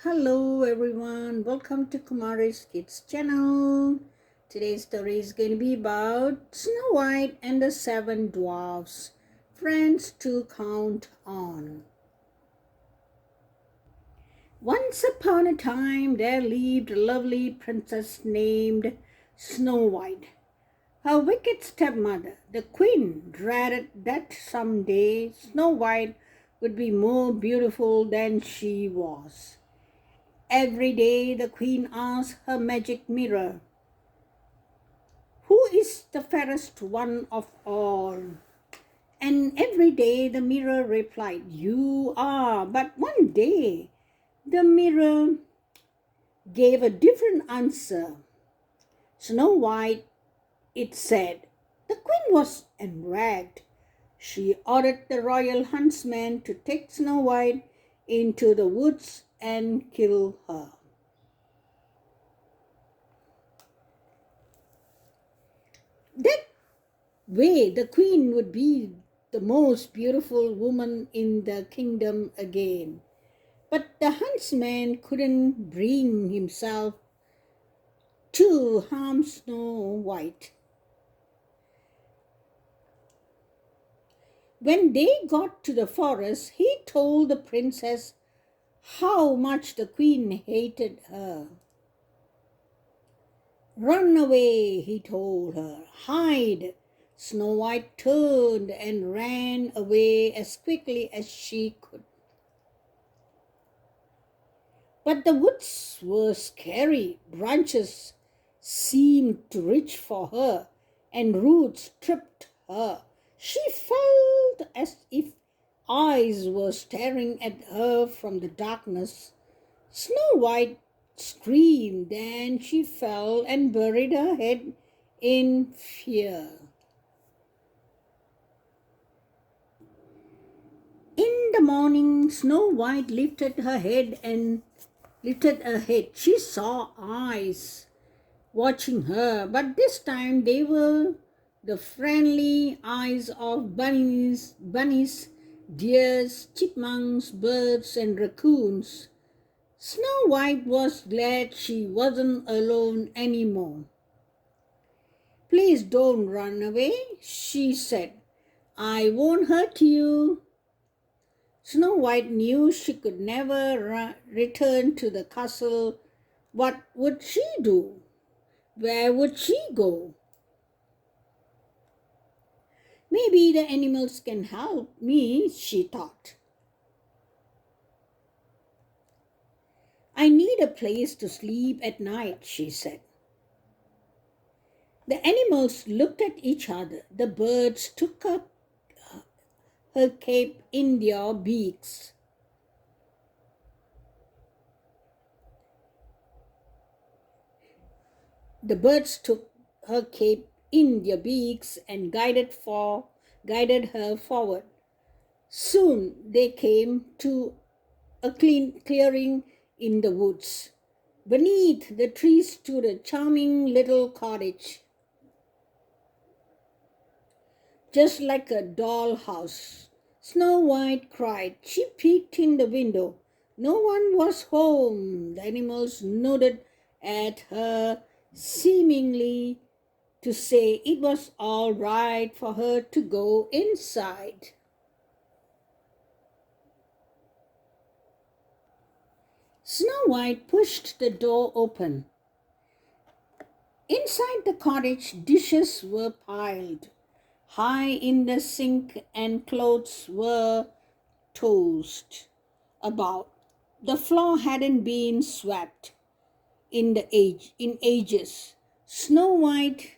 Hello everyone, welcome to Kumari's Kids channel. Today's story is going to be about Snow White and the Seven Dwarfs, friends to count on. Once upon a time there lived a lovely princess named Snow White. Her wicked stepmother, the queen, dreaded that someday Snow White would be more beautiful than she was. Every day the queen asked her magic mirror, "Who is the fairest one of all?" And every day the mirror replied, "You are." But one day the mirror gave a different answer. "Snow White," it said. The queen was enraged. She ordered the royal huntsman to take Snow White into the woods and kill her. That way, the queen would be the most beautiful woman in the kingdom again. But the huntsman couldn't bring himself to harm Snow White. When they got to the forest, he told the princess how much the queen hated her. "Run away," he told her. "Hide." Snow White turned and ran away as quickly as she could. But the woods were scary. Branches seemed to reach for her, and roots tripped her. She felt as if eyes were staring at her from the darkness. Snow White screamed, and she fell and buried her head in fear. In the morning, Snow White lifted her head. She saw eyes watching her, but this time they were the friendly eyes of bunnies, deers, chipmunks, birds, and raccoons. Snow White was glad she wasn't alone anymore. "Please don't run away," she said. "I won't hurt you." Snow White knew she could never return to the castle. What would she do? Where would she go? "Maybe the animals can help me," she thought. "I need a place to sleep at night," she said. The animals looked at each other. The birds took up her cape in their beaks. The birds took her cape in their beaks and guided her forward. Soon they came to a clearing in the woods. Beneath the trees stood a charming little cottage, just like a doll house. Snow White cried. She peeked in the window. No one was home. The animals nodded at her, seemingly to say it was all right for her to go inside. Snow White pushed the door open. Inside the cottage, dishes were piled high in the sink and clothes were tossed about. The floor hadn't been swept in ages. Snow White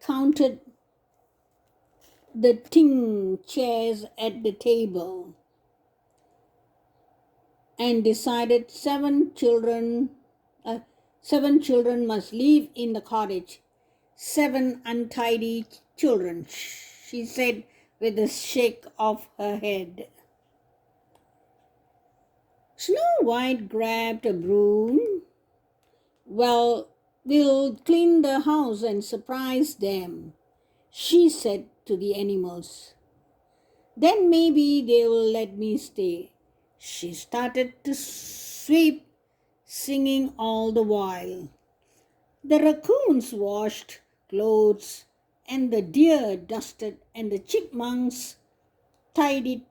counted the tin chairs at the table and decided seven children must live in the cottage. 7 untidy children, she said with a shake of her head. Snow White grabbed a broom. "Well, we'll clean the house and surprise them," she said to the animals. Then maybe they will let me stay. She started to sweep, singing all the while. The raccoons washed clothes, and the deer dusted, and the chipmunks tidied.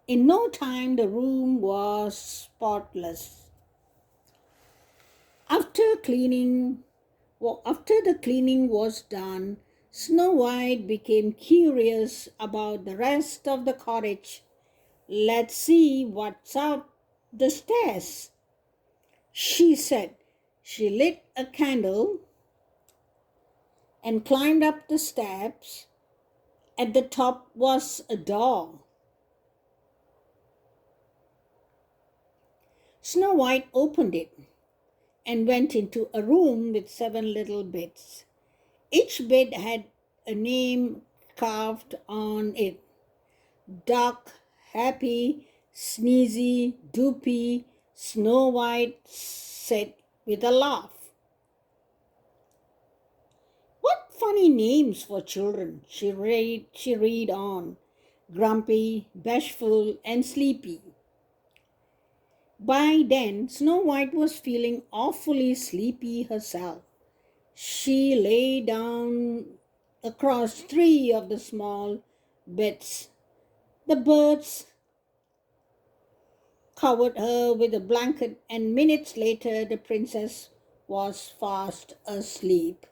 In no time, the room was spotless. After cleaning, after the cleaning was done, Snow White became curious about the rest of the cottage. Let's see what's up the stairs, she said. She lit a candle and climbed up the steps. At the top was a door. Snow White opened it and went into a room with 7 little beds. Each bed had a name carved on it: Duck, Happy, Sneezy, Doopy. Snow White said with a laugh. What funny names for children, she read on. Grumpy, Bashful, and Sleepy. By then, Snow White was feeling awfully sleepy herself. She lay down across 3 of the small beds. The birds covered her with a blanket, and minutes later, the princess was fast asleep.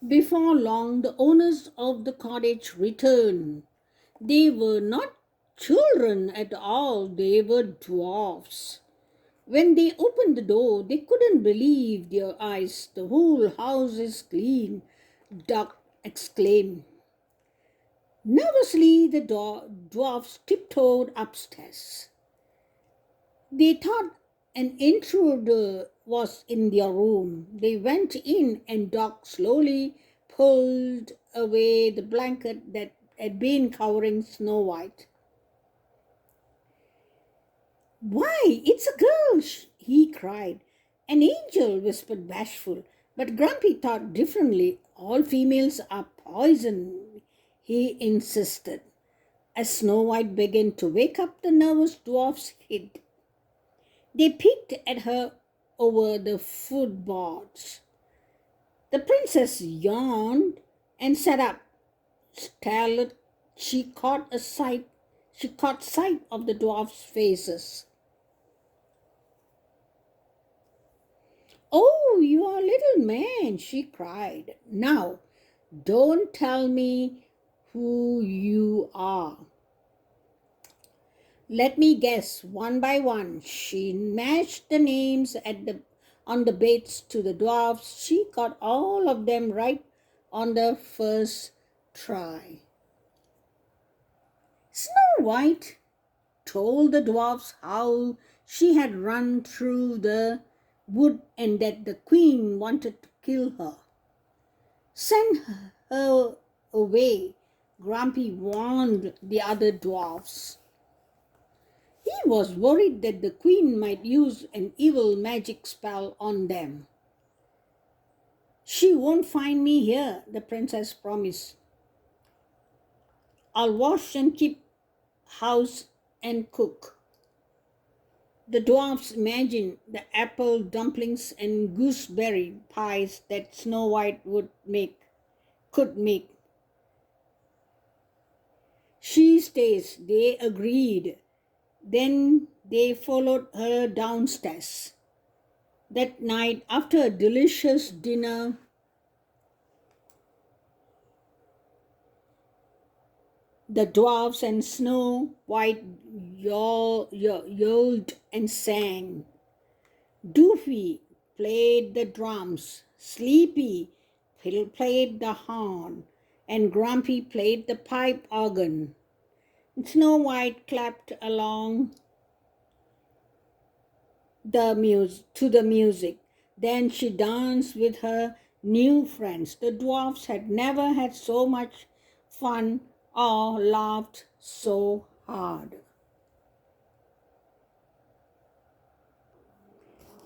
Before long, the owners of the cottage returned. They were not children at all, they were dwarfs. When they opened the door, they couldn't believe their eyes. The whole house is clean, Duck exclaimed. Nervously, the dwarfs tiptoed upstairs. They thought an intruder was in their room. They went in, and Duck slowly pulled away the blanket that had been covering Snow White. Why, it's a girl, he cried. An angel, whispered Bashful. But Grumpy thought differently. All females are poison, he insisted. As Snow White began to wake up, the nervous dwarfs hid. They peeked at her over the footboards. The princess yawned and sat up. Startled, she caught sight of the dwarfs' faces. Oh, you are a little man, she cried. Now, don't tell me who you are. Let me guess, one by one. She matched the names on the beds to the dwarfs. She got all of them right on the first try. Snow White told the dwarfs how she had run through the wood and that the queen wanted to kill her. Send her away, Grumpy warned the other dwarfs. He was worried that the queen might use an evil magic spell on them. She won't find me here, the princess promised. I'll wash and keep house and cook. The dwarfs imagined the apple dumplings and gooseberry pies that Snow White could make. She stays, they agreed. Then they followed her downstairs. That night, after a delicious dinner, the dwarfs and Snow White yelled and sang. Doofy played the drums, Sleepy played the horn, and Grumpy played the pipe organ. Snow White clapped along to the music. Then she danced with her new friends. The dwarfs had never had so much fun or laughed so hard.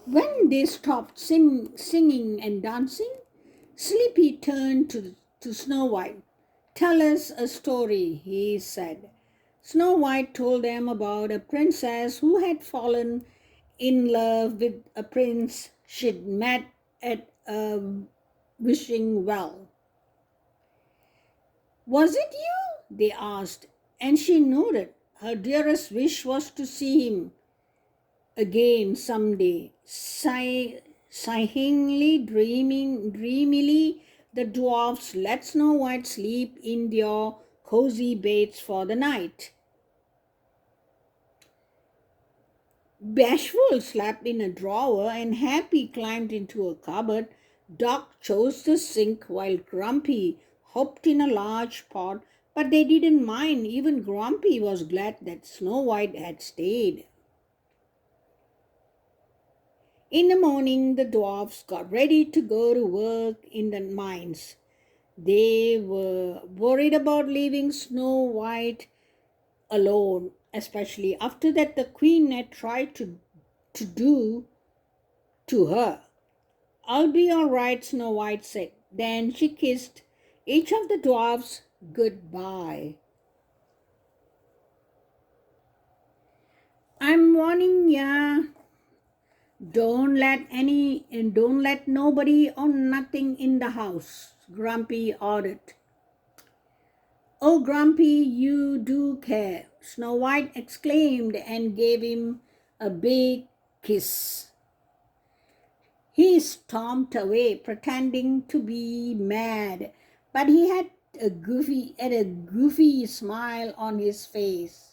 When they stopped singing and dancing, Sleepy turned to Snow White. Tell us a story, he said. Snow White told them about a princess who had fallen in love with a prince she'd met at a wishing well. Was it you? They asked, and she nodded. Her dearest wish was to see him again someday. Sighingly, dreamily, the dwarfs let Snow White sleep in their cozy beds for the night. Bashful slept in a drawer, and Happy climbed into a cupboard. Duck chose the sink, while Grumpy hopped in a large pot, but they didn't mind. Even Grumpy was glad that Snow White had stayed. In the morning, the dwarfs got ready to go to work in the mines. They were worried about leaving Snow White alone, especially after that the queen had tried to do to her. I'll be all right, Snow White said. Then she kissed each of the dwarfs goodbye. I'm warning ya. Don't let nobody or nothing in the house, Grumpy ordered. Oh, Grumpy, you do care, Snow White exclaimed and gave him a big kiss. He stomped away, pretending to be mad, but he had a goofy smile on his face.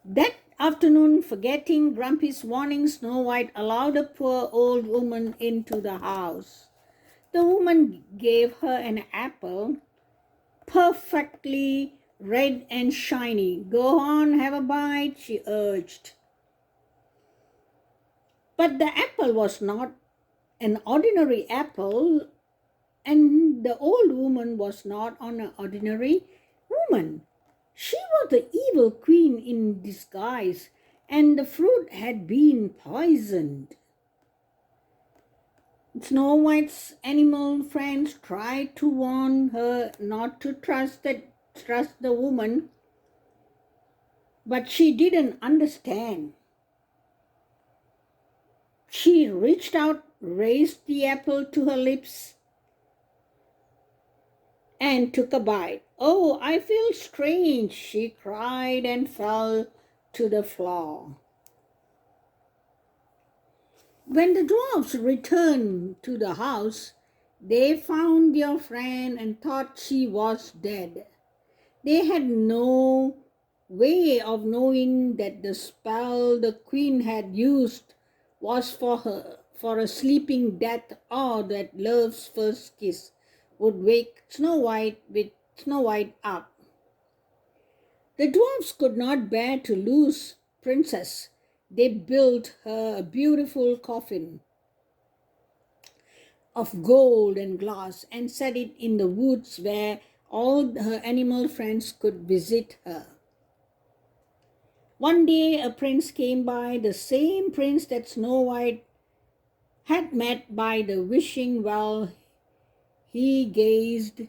That afternoon, forgetting Grumpy's warning, Snow White allowed a poor old woman into the house. The woman gave her an apple, perfectly red and shiny. Go on, have a bite, she urged. But the apple was not an ordinary apple, and the old woman was not an ordinary woman. She was the evil queen in disguise, and the fruit had been poisoned. Snow White's animal friends tried to warn her not to trust the woman, but she didn't understand. She reached out, raised the apple to her lips, and took a bite. Oh, I feel strange, she cried and fell to the floor. When the dwarfs returned to the house, they found their friend and thought she was dead. They had no way of knowing that the spell the queen had used was for a sleeping death, or that love's first kiss would wake Snow White up. The dwarfs could not bear to lose Princess. They built her a beautiful coffin of gold and glass and set it in the woods where all her animal friends could visit her. One day a prince came by, the same prince that Snow White had met by the wishing well. He gazed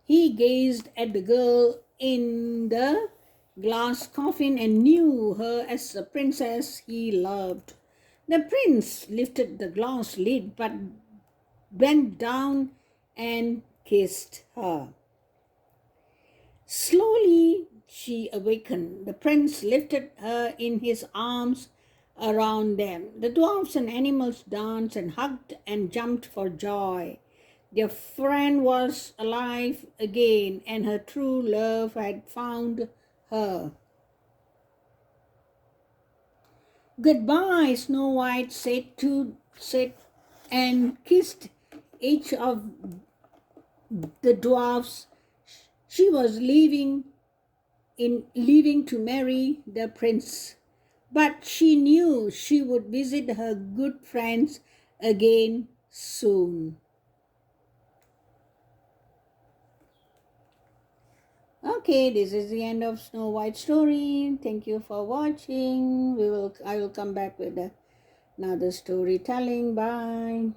He gazed at the girl in the glass coffin and knew her as the princess he loved. The prince lifted the glass lid but bent down and kissed her. Slowly she awakened. The prince lifted her in his arms around them. The dwarfs and animals danced and hugged and jumped for joy. Their friend was alive again, and her true love had found her. Goodbye, Snow White said and kissed each of the dwarfs. She was leaving to marry the prince, but she knew she would visit her good friends again soon. Okay, this is the end of Snow White story. Thank you for watching. I will come back with another storytelling. Bye.